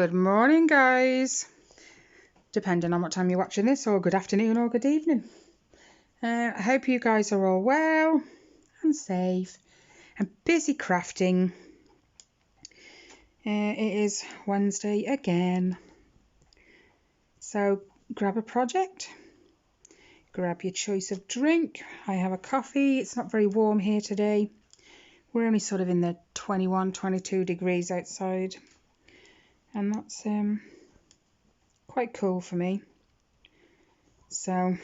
Good morning, guys. Depending on what time you're watching this, or good afternoon or good evening. I hope you guys are all well and safe and busy crafting. It is Wednesday again. So grab a project, grab your choice of drink. I have a coffee. It's not very warm here today. We're only sort of in the 21, 22 degrees outside. And that's quite cool for me. So,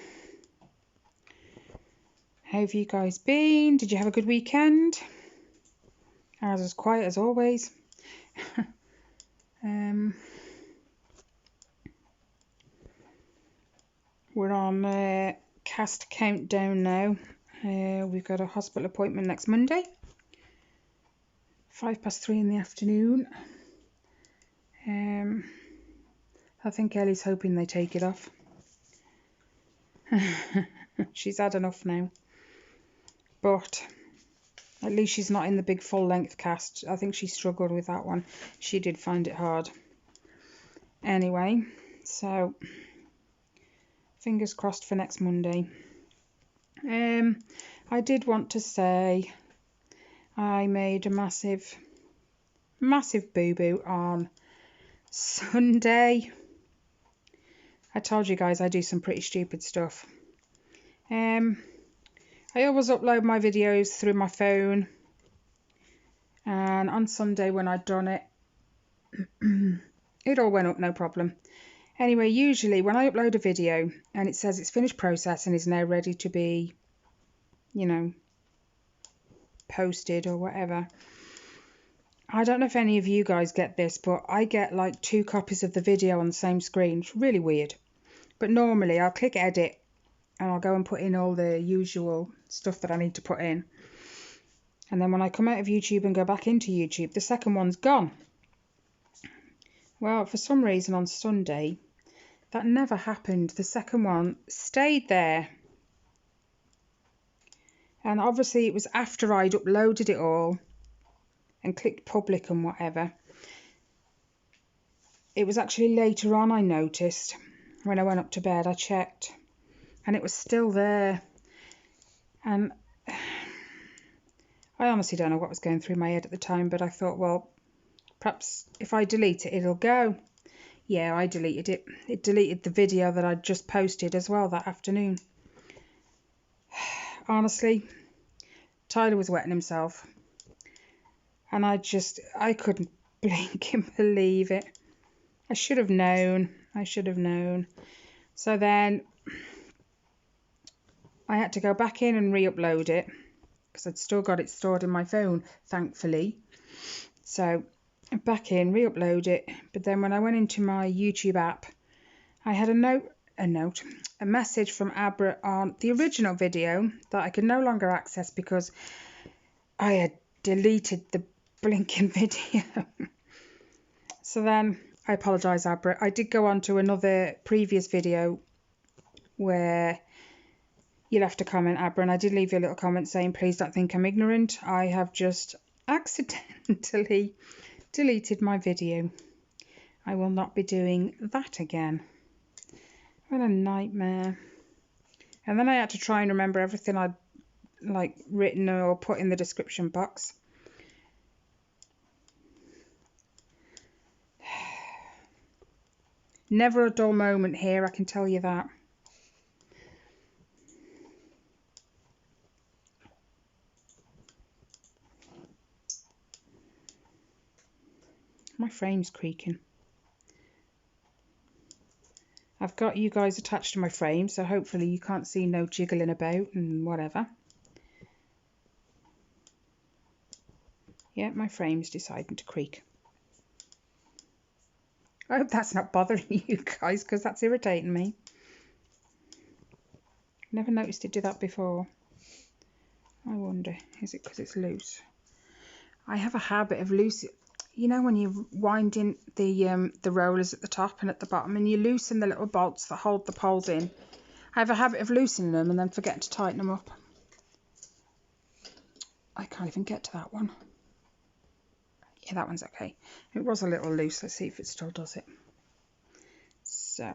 how have you guys been? Did you have a good weekend? Ours was quiet as always. We're on cast countdown now. We've got a hospital appointment next Monday, 3:05 in the afternoon. I think Ellie's hoping they take it off. She's had enough now. But at least she's not in the big full length cast. I think she struggled with that one. She did find it hard. Anyway, so fingers crossed for next Monday. I did want to say I made a massive boo-boo on Sunday. I told you guys I do some pretty stupid stuff. I always upload my videos through my phone, and on Sunday when I'd done it, it all went up no problem. Anyway, usually when I upload a video and it says it's finished process and is now ready to be, you know, posted or whatever, I don't know if any of you guys get this, but I get like 2 copies of the video on the same screen. It's really weird. But normally I'll click edit and I'll go and put in all the usual stuff that I need to put in. And then when I come out of YouTube and go back into YouTube, the second one's gone. Well, for some reason on Sunday, that never happened. The second one stayed there. And obviously it was after I'd uploaded it all and clicked public and whatever. It was actually later on I noticed. When I went up to bed, I checked. And it was still there. And I honestly don't know what was going through my head at the time, but I thought, well, perhaps if I delete it, it'll go. Yeah, I deleted it. It deleted the video that I'd just posted as well that afternoon. Honestly, Tyler was wetting himself. And I couldn't blink and believe it. I should have known. So then I had to go back in and re-upload it because I'd still got it stored in my phone, thankfully. So back in, re-upload it. But then when I went into my YouTube app, I had a message from Abra on the original video that I could no longer access because I had deleted the blinking video. So then I apologise, Abra. I did go on to another previous video where you left a comment, Abra, and I did leave you a little comment saying, please don't think I'm ignorant. I have just accidentally deleted my video. I will not be doing that again. What a nightmare. And then I had to try and remember everything I'd written or put in the description box. Never a dull moment here, I can tell you that. My frame's creaking. I've got you guys attached to my frame, so hopefully you can't see no jiggling about and whatever. Yeah, my frame's deciding to creak. I hope that's not bothering you guys, because that's irritating me. Never noticed it do that before. I wonder, is it because it's loose? I have a habit of loose. You know when you wind in the rollers at the top and at the bottom, and you loosen the little bolts that hold the poles in. I have a habit of loosening them and then forgetting to tighten them up. I can't even get to that one. Okay, that one's okay. It was a little loose. Let's see if it still does it. So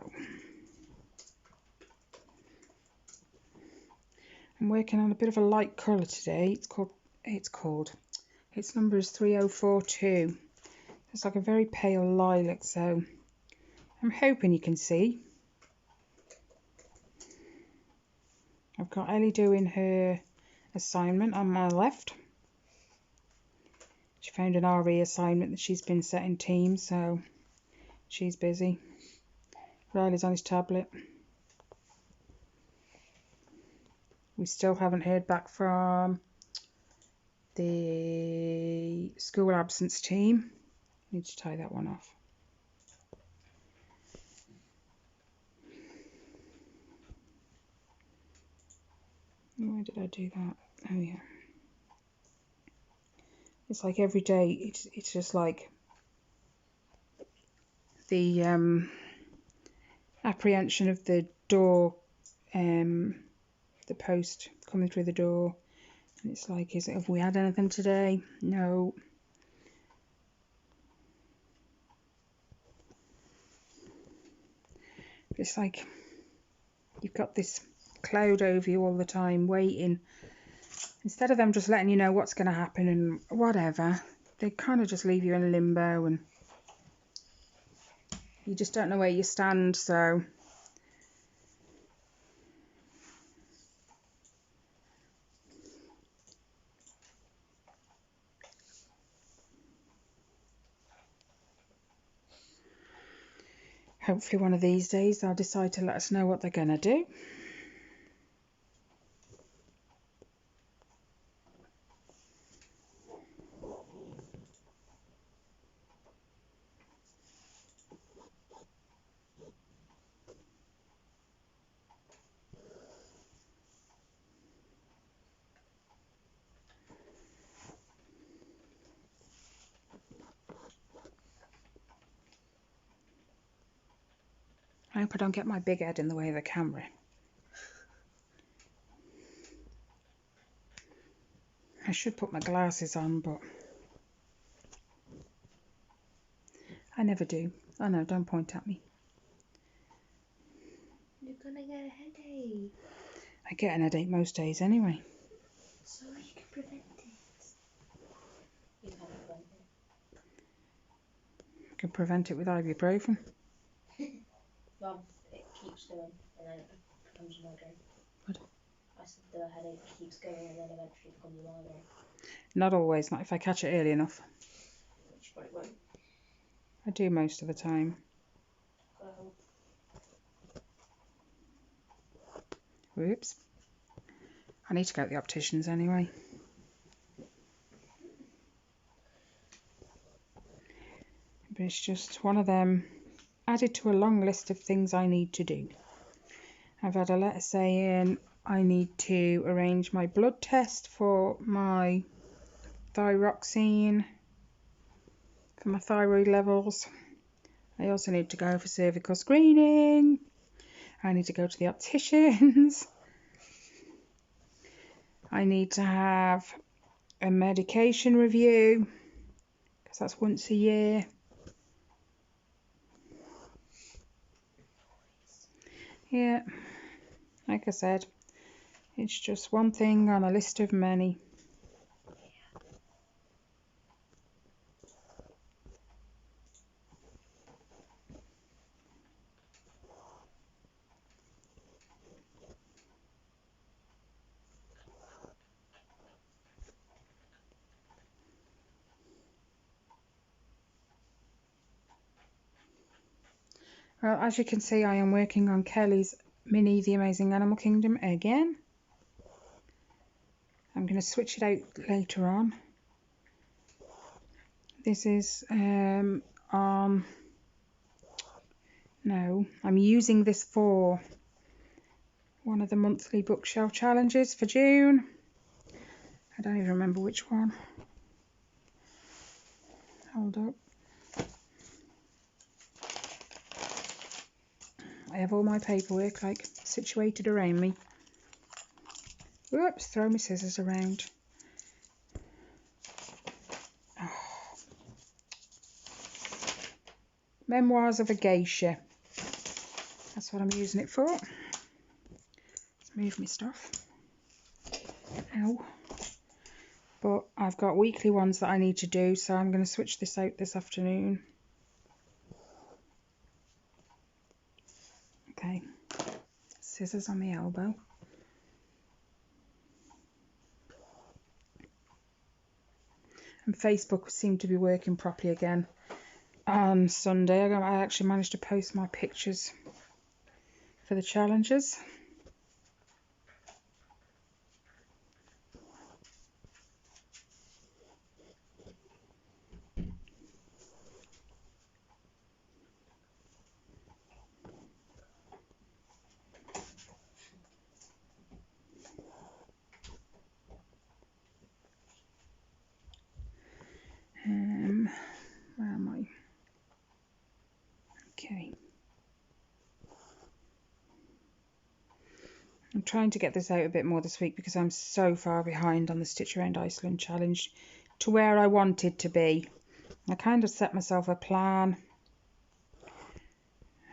I'm working on a bit of a light colour today. Its number is 3042. It's like a very pale lilac, so I'm hoping you can see. I've got Ellie doing her assignment on my left. She found an RE assignment that she's been set in Teams, so she's busy. Riley's on his tablet. We still haven't heard back from the school absence team. Need to tie that one off. Why did I do that? Oh yeah. It's like every day, it's just like the apprehension of the door, the post coming through the door. And it's like, have we had anything today? No. It's like you've got this cloud over you all the time, waiting. Instead of them just letting you know what's going to happen and whatever, they kind of just leave you in limbo and you just don't know where you stand, so hopefully one of these days they'll decide to let us know what they're going to do. I hope I don't get my big head in the way of the camera. I should put my glasses on, but I never do. Oh no, don't point at me. You're gonna get a headache. I get an headache most days anyway. So you can prevent it. You can't prevent it. I can prevent it with ibuprofen. Well, it keeps going and then it becomes a migraine. What? I said the headache keeps going and then eventually becomes a migraine. Not always, not if I catch it early enough. Which probably won't. I do most of the time. Well, Whoops. I need to go to the opticians anyway. But it's just one of them added to a long list of things I need to do. I've had a letter saying I need to arrange my blood test for my thyroxine, for my thyroid levels. I also need to go for cervical screening. I need to go to the opticians. I need to have a medication review because that's once a year. Yeah, like I said, it's just one thing on a list of many. Well, as you can see, I am working on Kelly's mini The Amazing Animal Kingdom again. I'm going to switch it out later on. This is I'm using this for one of the monthly bookshelf challenges for June. I don't even remember which one. Hold up. I have all my paperwork like situated around me. Whoops, throw my scissors around. Oh. Memoirs of a Geisha. That's what I'm using it for. Let's move my stuff. Ow. But I've got weekly ones that I need to do, so I'm going to switch this out this afternoon. Okay, scissors on my elbow. And Facebook seemed to be working properly again on Sunday. I actually managed to post my pictures for the challenges. Where am I? Okay. I'm trying to get this out a bit more this week because I'm so far behind on the Stitch Around Iceland challenge to where I wanted to be. I kind of set myself a plan.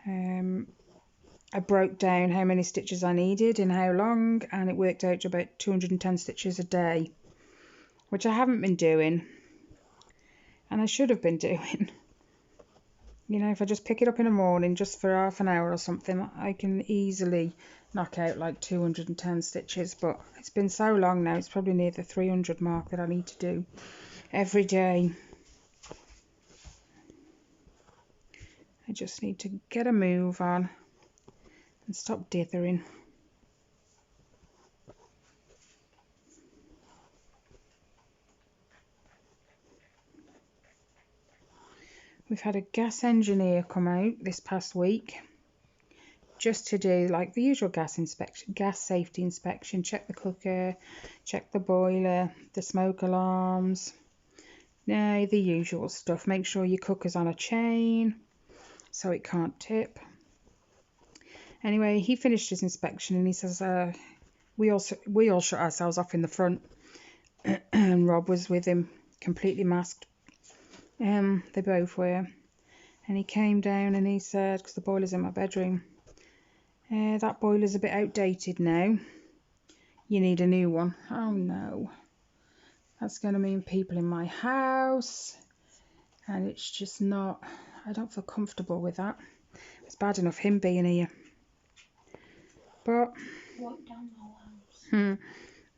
I broke down how many stitches I needed and how long, and it worked out to about 210 stitches a day, which I haven't been doing, and I should have been doing. You know, if I just pick it up in the morning just for half an hour or something, I can easily knock out like 210 stitches, but it's been so long now, it's probably near the 300 mark that I need to do every day. I just need to get a move on and stop dithering. We've had a gas engineer come out this past week just to do like the usual gas inspection, gas safety inspection, check the cooker, check the boiler, the smoke alarms, the usual stuff. Make sure your cooker's on a chain so it can't tip. Anyway, he finished his inspection and he says we all shut ourselves off in the front and Rob was with him, completely masked. They both were, and he came down and he said, because the boiler's in my bedroom, that boiler's a bit outdated now, you need a new one. Oh no, that's going to mean people in my house, and it's just not, I don't feel comfortable with that. It's bad enough him being here, but Walk down the whole house.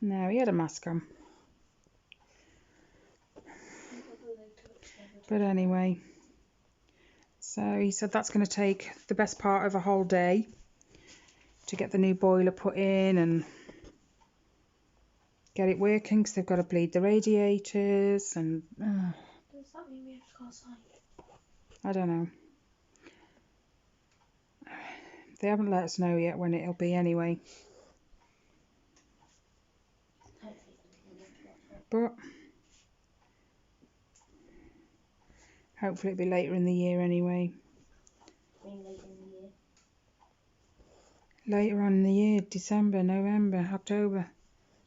No, he had a mask on. But anyway, so he said that's going to take the best part of a whole day to get the new boiler put in and get it working, because they've got to bleed the radiators and Does that mean we have to go outside? I don't know. They haven't let us know yet when it'll be anyway. But hopefully it'll be later in the year anyway. Later on in the year, December, November, October.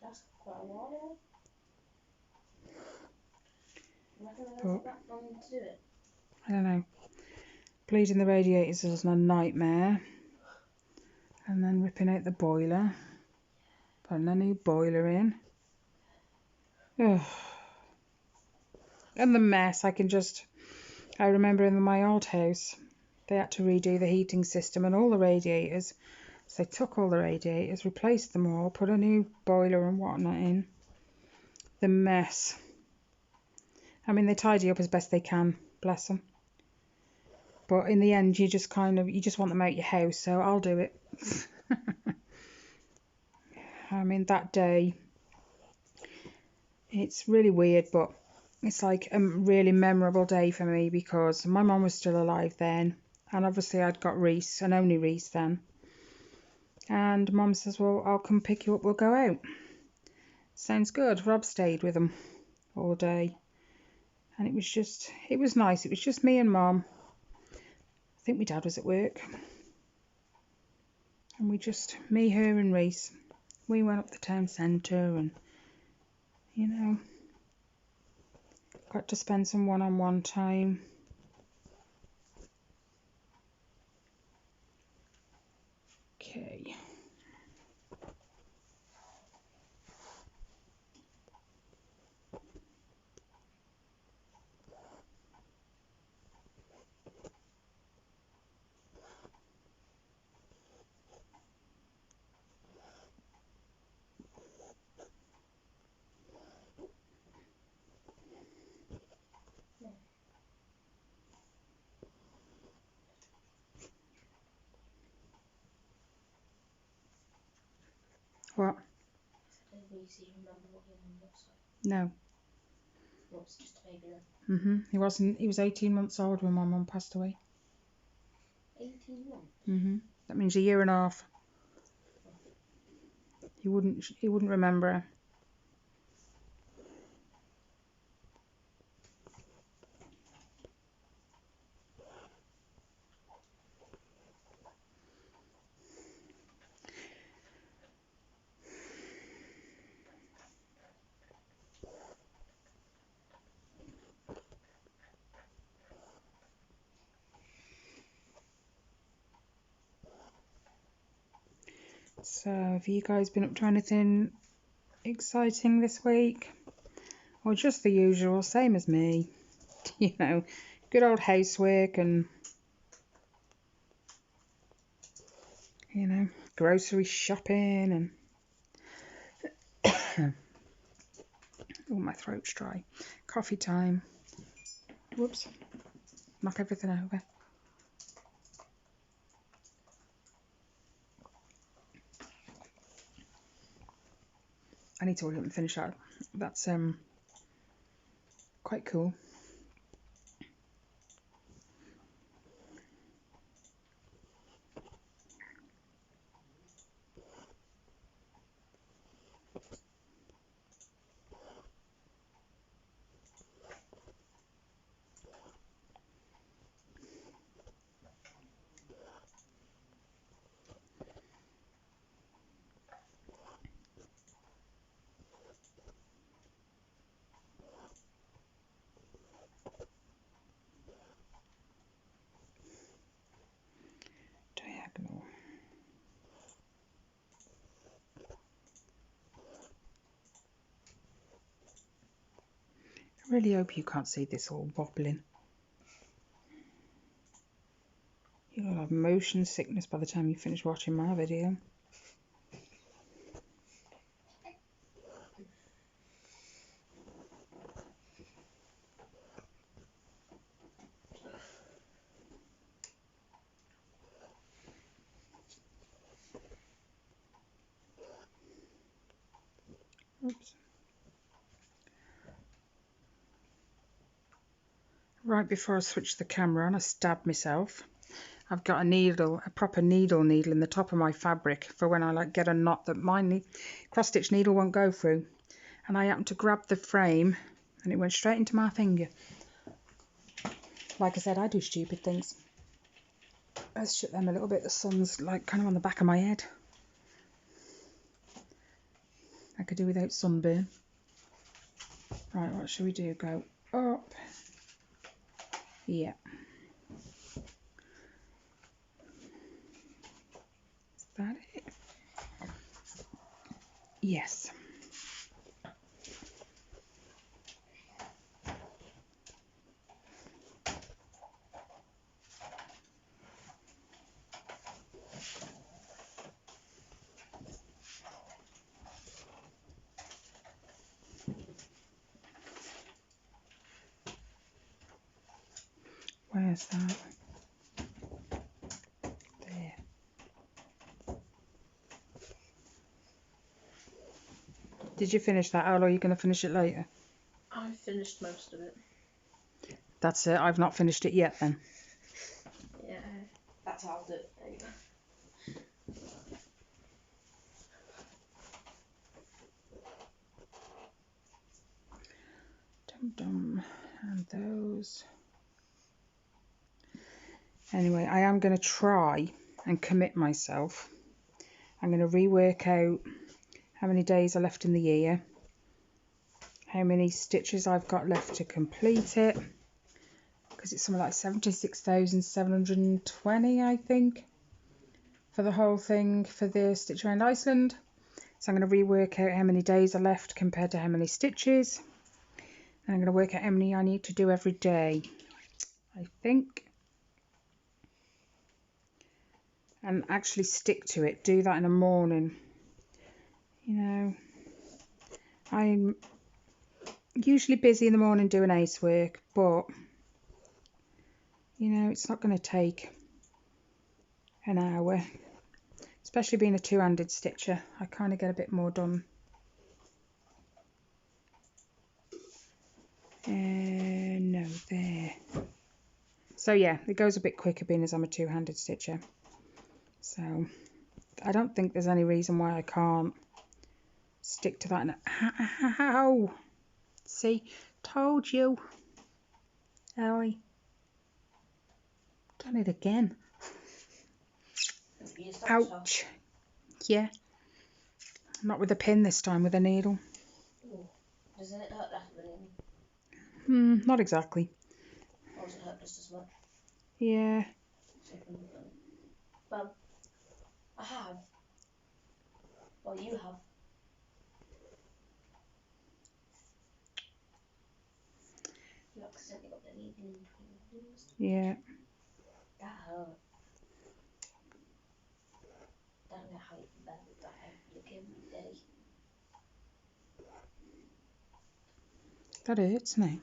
That's quite a while. But That long to do it? I don't know. Bleeding the radiators is a nightmare. And then ripping out the boiler. Putting a new boiler in. Ugh. And the mess, I remember in my old house, they had to redo the heating system and all the radiators. So they took all the radiators, replaced them all, put a new boiler and whatnot in. The mess. I mean, they tidy up as best they can, bless them. But in the end, you just want them out your house, so I'll do it. I mean, that day, it's really weird, but it's like a really memorable day for me because my mum was still alive then, and obviously I'd got Reese, and only Reese then. And Mum says, well, I'll come pick you up, we'll go out. Sounds good. Rob stayed with them all day. And it was nice. It was just me and Mum. I think my dad was at work. And me, her and Reese, we went up the town centre and, you know, got to spend some one-on-one time. What? I don't think you remember what your mum looks like. No. Well, it's just a baby then. He was 18 months old when my mum passed away. 18 months? That means a year and a half. He wouldn't remember her. So, have you guys been up to anything exciting this week? Or just the usual, same as me? You know, good old housework and, you know, grocery shopping and... Oh, my throat's dry. Coffee time. Whoops. Knock everything over. I need to hurry up and finish that. That's quite cool. Diagonal. I really hope you can't see this all wobbling. You'll have motion sickness by the time you finish watching my video. Oops. Right before I switched the camera on, I stabbed myself. I've got a needle, a proper needle in the top of my fabric for when I get a knot that my cross-stitch needle won't go through. And I happened to grab the frame and it went straight into my finger. Like I said, I do stupid things. Let's shut them a little bit. The sun's like kind of on the back of my head. I could do without sunburn. Right, what should we do? Go up. Yeah. Is that it? Yes. Where's that? There. Did you finish that, or are you going to finish it later? I finished most of it. That's it. I've not finished it yet then. Yeah, that's how I'll do it. There you go. Dum-dum. And those. Anyway, I am going to try and commit myself. I'm going to rework out how many days are left in the year, how many stitches I've got left to complete it, because it's something like 76,720, I think, for the whole thing for the Stitch Around Iceland. So I'm going to rework out how many days are left compared to how many stitches, and I'm going to work out how many I need to do every day, I think, and actually stick to it. Do that in the morning. You know, I'm usually busy in the morning doing housework, but you know, it's not going to take an hour. It's Especially being a two-handed stitcher, I kind of get a bit more done. No, there. So yeah, it goes a bit quicker being as I'm a two-handed stitcher. So I don't think there's any reason why I can't stick to that. Ow! See, told you. Ellie. Done it again. Ouch. Yeah. Not with a pin this time, with a needle. Ooh. Doesn't it hurt that with a needle? Not exactly. Or does it hurt just as much? Yeah. Well, I have. Well, you have. You accidentally got the needle in between your fingers. Yeah. That hurt. I don't know how you can bear with that every day. That hurts now.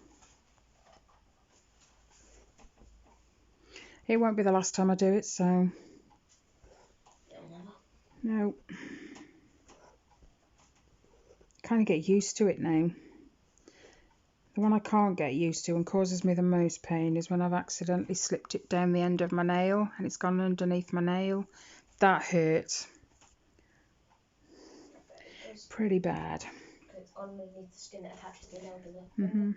It won't be the last time I do it, so. No. Kind of get used to it now. The one I can't get used to and causes me the most pain is when I've accidentally slipped it down the end of my nail and it's gone underneath my nail. That hurts. Pretty bad. It's gone underneath the skin that attached to the nail, does it? Mm-hmm.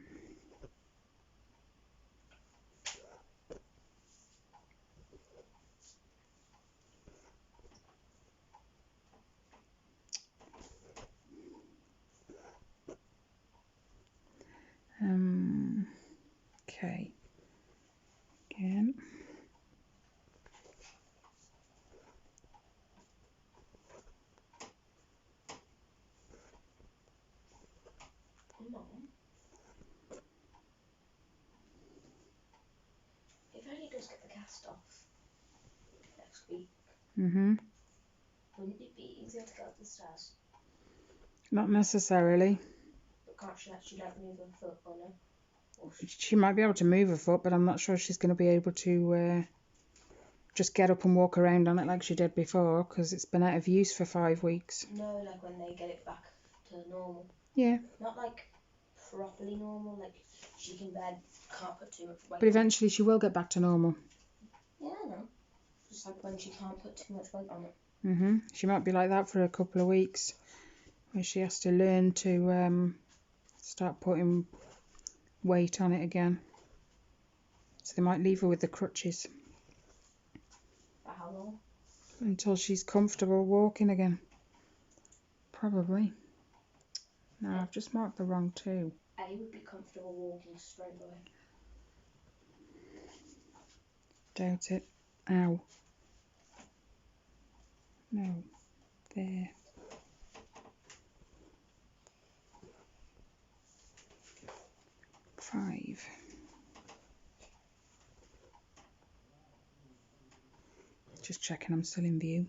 Okay. Again. Mom, if Ellie does get the cast off next week, Mm-hmm. wouldn't it be easier to get up the stairs? Not necessarily. But can't she actually like move her foot or no? She might be able to move her foot, but I'm not sure she's going to be able to just get up and walk around on it like she did before, because it's been out of use for 5 weeks. No, like when they get it back to normal. Yeah. Not like properly normal, like she can't put too much weight. But eventually she will get back to normal. Yeah, I know. Just like when she can't put too much weight on it. Mm-hmm. She might be like that for a couple of weeks, where she has to learn to start putting weight on it again. So they might leave her with the crutches. For how long? Until she's comfortable walking again. Probably. No, I've just marked the wrong two. Ellie would be comfortable walking straight away. Doubt it. Ow. No. There. Five. Just checking I'm still in view.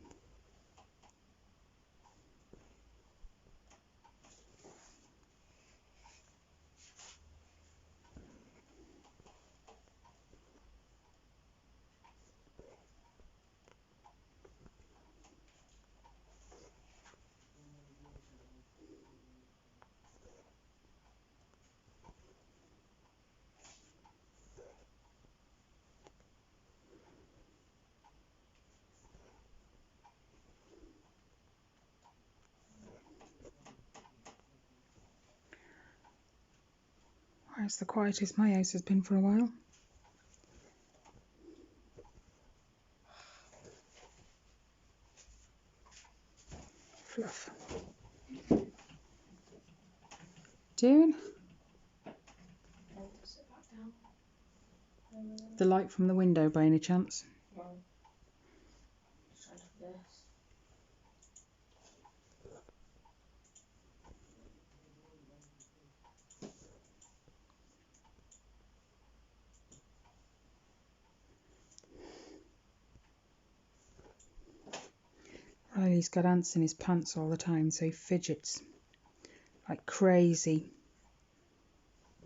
Well, it's the quietest my house has been for a while. Fluff. Doing? Sit back down. The light from the window by any chance? No. Just trying to reverse. Riley's got ants in his pants all the time, so he fidgets like crazy.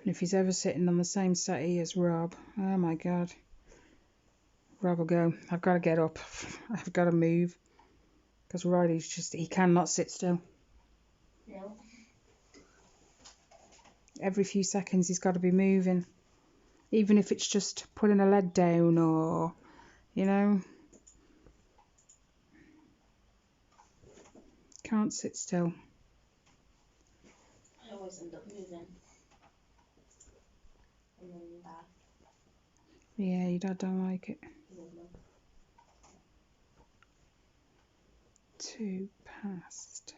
And if he's ever sitting on the same settee as Rob, oh my god. Rob will go, I've got to get up. I've got to move. Because Riley's just, he cannot sit still. No. Every few seconds he's got to be moving. Even if it's just putting a leg down or, you know. Can't sit still. I always end up moving. And then Dad. Yeah, your dad don't like it. No, no. 2 past.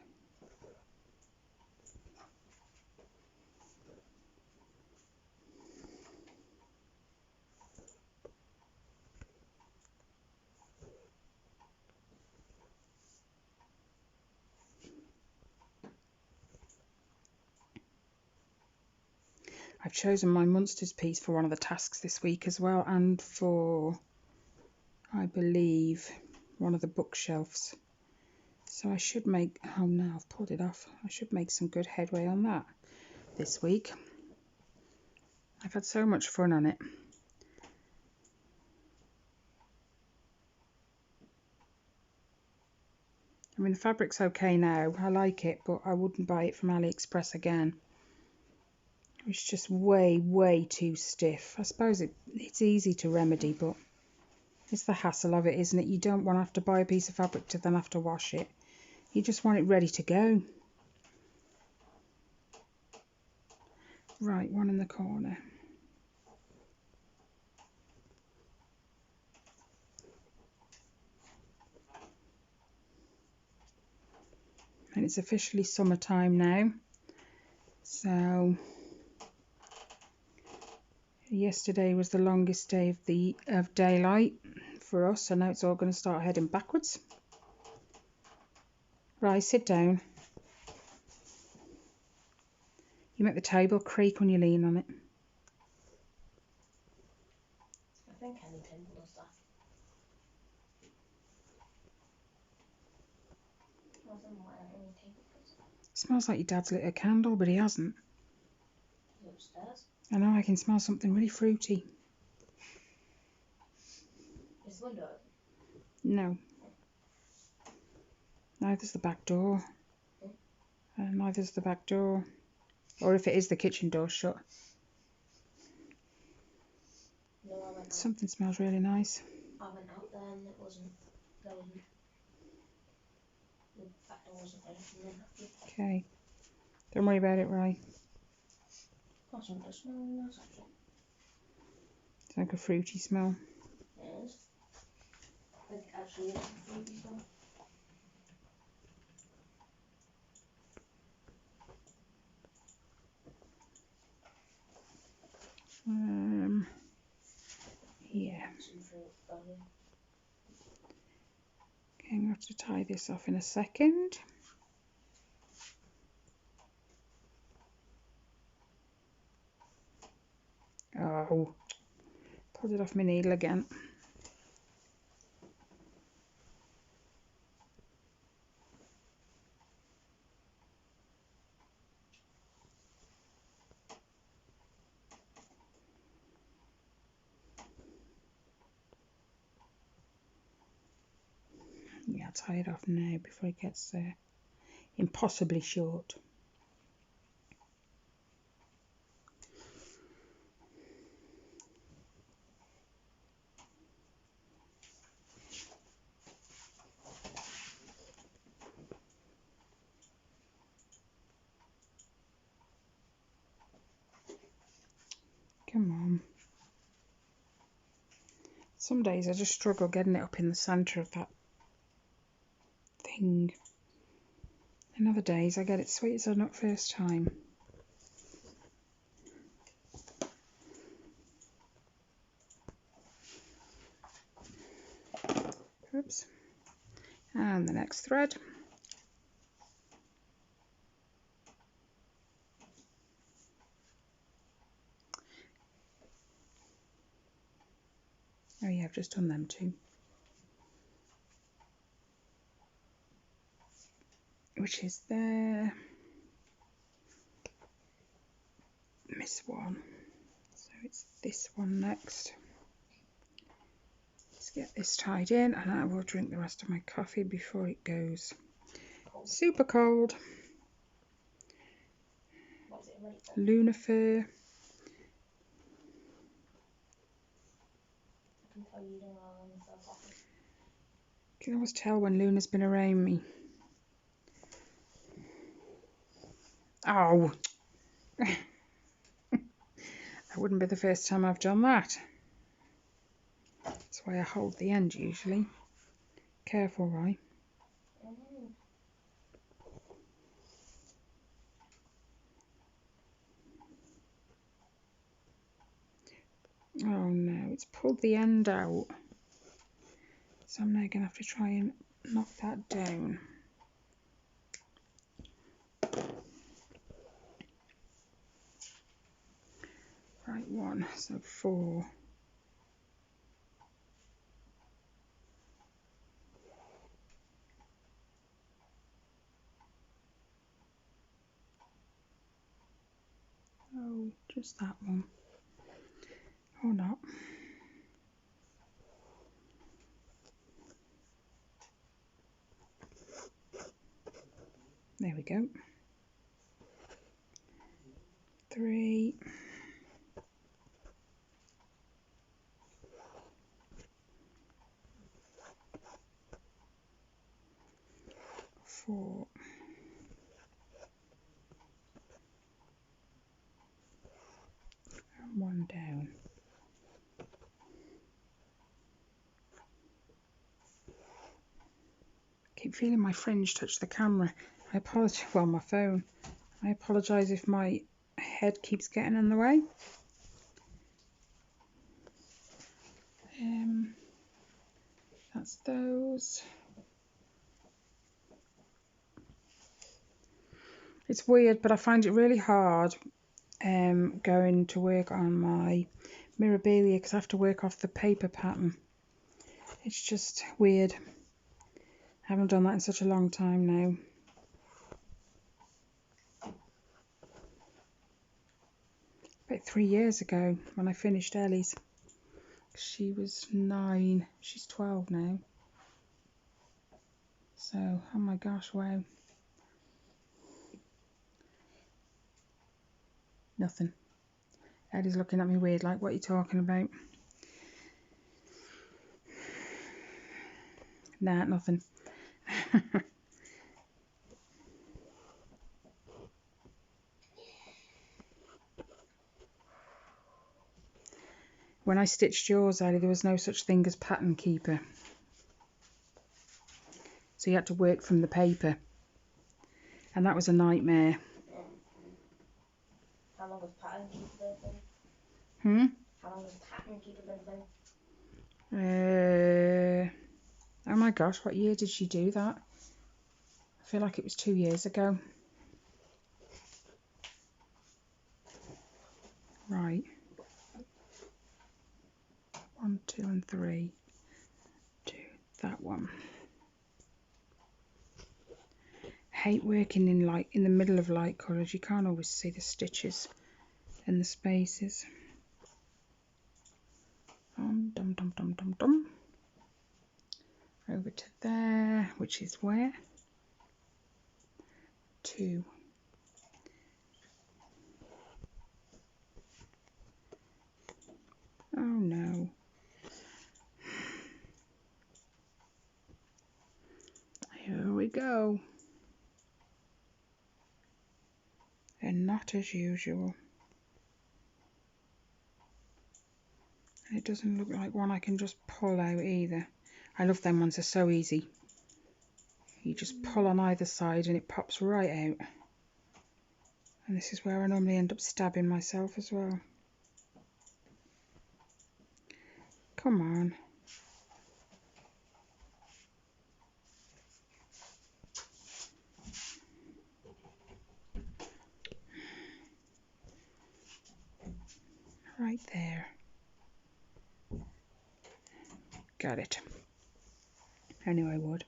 I've chosen my Munsters piece for one of the tasks this week as well, and for, I believe, one of the bookshelves. So I should make, oh no, I've pulled it off. I should make some good headway on that this week. I've had so much fun on it. I mean, the fabric's okay now. I like it, but I wouldn't buy it from AliExpress again. It's just way too stiff. I suppose it's easy to remedy, but it's the hassle of it, isn't it? You don't want to have to buy a piece of fabric to then have to wash it. You just want it ready to go. Right, one in the corner. And it's officially summertime now. So yesterday was the longest day of daylight for us, so now it's all going to start heading backwards. Right, sit down. You make the table creak when you lean on it. I think any table does that. Doesn't matter, any table does it. Smells like your dad's lit a candle, but he hasn't. He's upstairs. I know, I can smell something really fruity. Is the window open? No. Neither's the back door. Neither's the back door. Or if it is, the kitchen door's shut. No, I went out. Something smells really nice. I went out there and there wasn't. The back door wasn't open. Okay. Don't worry about it, Ray. Oh, something does smell really nice actually. It's like a fruity smell. It is. I think actually it's a fruity smell. Yeah. Some fruit value. Okay, I'm going to have to tie this off in a second. Oh, pulled it off my needle again. Yeah, I'll tie it off now before it gets impossibly short. Come on. Some days I just struggle getting it up in the centre of that thing. And other days I get it sweet as a nut first time. Oops. And the next thread. Oh yeah, I've just done them too. Which is there. Miss one. So it's this one next. Let's get this tied in and I will drink the rest of my coffee before it goes super cold. What's it ready for? Lunafer. I can tell you don't know when it's so coffee. You can always tell when Luna's been around me. Oh! That wouldn't be the first time I've done that. That's why I hold the end usually. Careful, right? Oh no, it's pulled the end out. So I'm now going to have to try and knock that down. Right, 1, so 4. Oh, just that one. Or not. There we go. 3. 4. And 1 down. Keep feeling my fringe touch the camera. I apologise, well, my phone. I apologise if my head keeps getting in the way. That's those. It's weird, but I find it really hard going to work on my Mirabilia because I have to work off the paper pattern. It's just weird. I haven't done that in such a long time now. About 3 years ago when I finished Ellie's. She was 9, she's 12 now. So, oh my gosh, wow. Nothing. Eddie's looking at me weird, like, what are you talking about? Nah, nothing. When I stitched yours, Ellie, there was no such thing as pattern keeper. So you had to work from the paper. And that was a nightmare. How long was pattern keeper Hmm? How long was pattern keeper Oh my gosh, what year did she do that? I feel like it was 2 years ago. Right. 1, 2 and 3. Do that one. Hate working in the middle of light colours. You can't always see the stitches and the spaces. Dum dum dum dum dum. Over to there, which is where? 2. Oh no. Here we go. And not as usual. And it doesn't look like one I can just pull out either. I love them ones, they're so easy. You just pull on either side and it pops right out. And this is where I normally end up stabbing myself as well. Come on. Right there. Got it. I knew I would.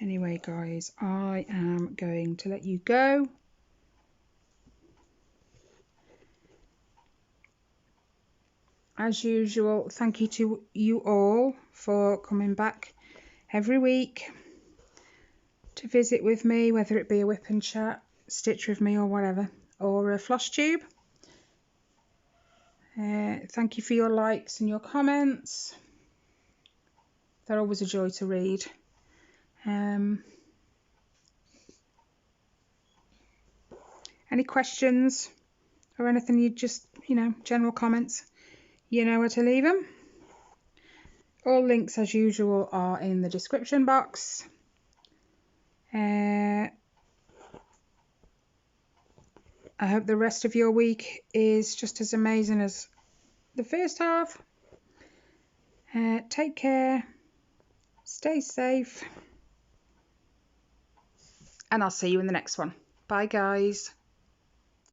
Anyway, guys, I am going to let you go. as usual, thank you to you all for coming back every week to visit with me, whether it be a whip and chat, stitch with me or whatever, or a floss tube. Thank you for your likes and your comments. They're always a joy to read. Any questions or anything you just, general comments, you know where to leave them. All links as usual are in the description box. I hope the rest of your week is just as amazing as the first half. Take care, stay safe, and I'll see you in the next one. Bye guys.